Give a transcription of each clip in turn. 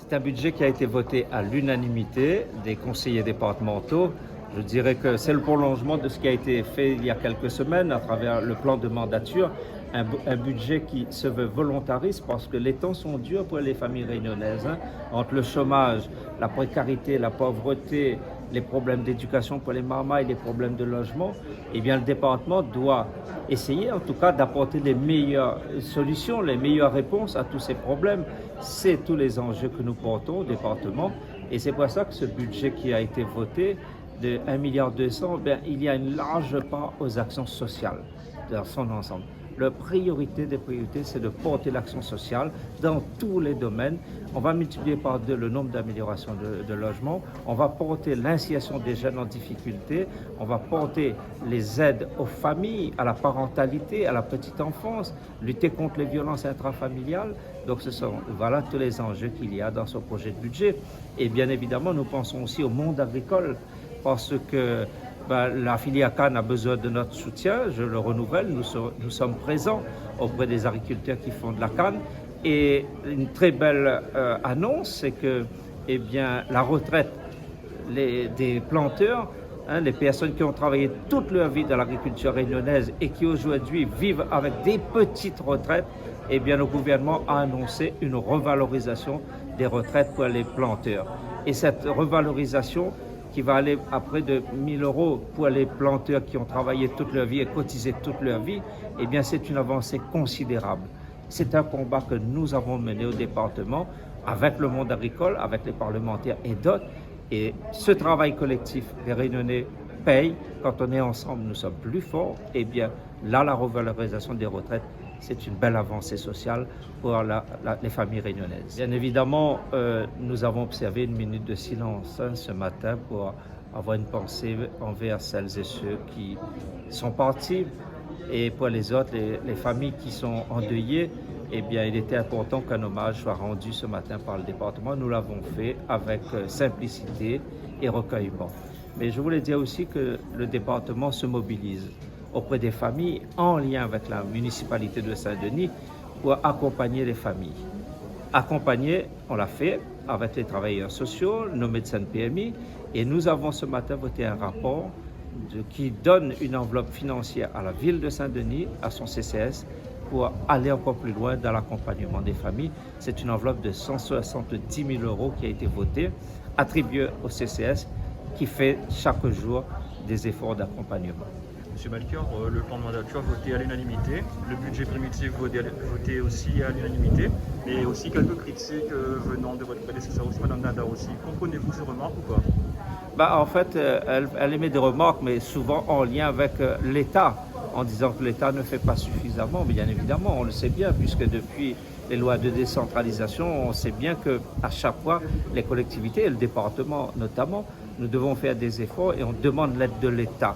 C'est un budget qui a été voté à l'unanimité des conseillers départementaux. Je dirais que c'est le prolongement de ce qui a été fait il y a quelques semaines à travers le plan de mandature, un budget qui se veut volontariste parce que les temps sont durs pour les familles réunionnaises, entre le chômage, la précarité, la pauvreté, les problèmes d'éducation pour les mamans et les problèmes de logement. Eh bien, le département doit essayer en tout cas d'apporter les meilleures solutions, les meilleures réponses à tous ces problèmes. C'est tous les enjeux que nous portons au département et c'est pour ça que ce budget qui a été voté de 1,2 milliard, il y a une large part aux actions sociales dans son ensemble. La priorité des priorités, c'est de porter l'action sociale dans tous les domaines. On va multiplier par 2 le nombre d'améliorations de logements. On va porter l'initiation des jeunes en difficulté. On va porter les aides aux familles, à la parentalité, à la petite enfance, lutter contre les violences intrafamiliales. Donc ce sont voilà tous les enjeux qu'il y a dans ce projet de budget. Et bien évidemment, nous pensons aussi au monde agricole parce que la filière canne a besoin de notre soutien, je le renouvelle, nous sommes présents auprès des agriculteurs qui font de la canne. Et une très belle annonce, c'est que la retraite des planteurs, les personnes qui ont travaillé toute leur vie dans l'agriculture réunionnaise et qui aujourd'hui vivent avec des petites retraites, le gouvernement a annoncé une revalorisation des retraites pour les planteurs. Et cette revalorisation qui va aller à près de 1 000 € pour les planteurs qui ont travaillé toute leur vie et cotisé toute leur vie, c'est une avancée considérable. C'est un combat que nous avons mené au département avec le monde agricole, avec les parlementaires et d'autres. Et ce travail collectif, les Réunionnais payent. Quand on est ensemble, nous sommes plus forts. La revalorisation des retraites, c'est une belle avancée sociale pour les familles réunionnaises. Bien évidemment, nous avons observé une minute de silence ce matin pour avoir une pensée envers celles et ceux qui sont partis. Et pour les autres, les familles qui sont endeuillées, il était important qu'un hommage soit rendu ce matin par le département. Nous l'avons fait avec simplicité et recueillement. Mais je voulais dire aussi que le département se mobilise auprès des familles en lien avec la municipalité de Saint-Denis pour accompagner les familles. Accompagner, on l'a fait avec les travailleurs sociaux, nos médecins de PMI, et nous avons ce matin voté un rapport qui donne une enveloppe financière à la ville de Saint-Denis, à son CCS, pour aller encore plus loin dans l'accompagnement des familles. C'est une enveloppe de 170 000 € qui a été votée, attribuée au CCS, qui fait chaque jour des efforts d'accompagnement. Monsieur Melchior, le plan de mandature voté à l'unanimité, le budget primitif voté aussi à l'unanimité, mais aussi quelques critiques venant de votre prédécesseur aussi, Mme Dada aussi. Comprenez-vous ces remarques ou pas? En fait, elle émet des remarques, mais souvent en lien avec l'État, en disant que l'État ne fait pas suffisamment. Bien évidemment, on le sait bien, puisque depuis les lois de décentralisation, on sait bien qu'à chaque fois, les collectivités, et le département notamment, nous devons faire des efforts et on demande l'aide de l'État.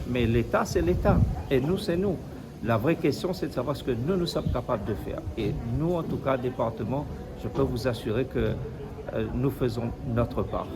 Mais l'État, c'est l'État. Et nous, c'est nous. La vraie question, c'est de savoir ce que nous sommes capables de faire. Et nous, en tout cas, département, je peux vous assurer que nous faisons notre part.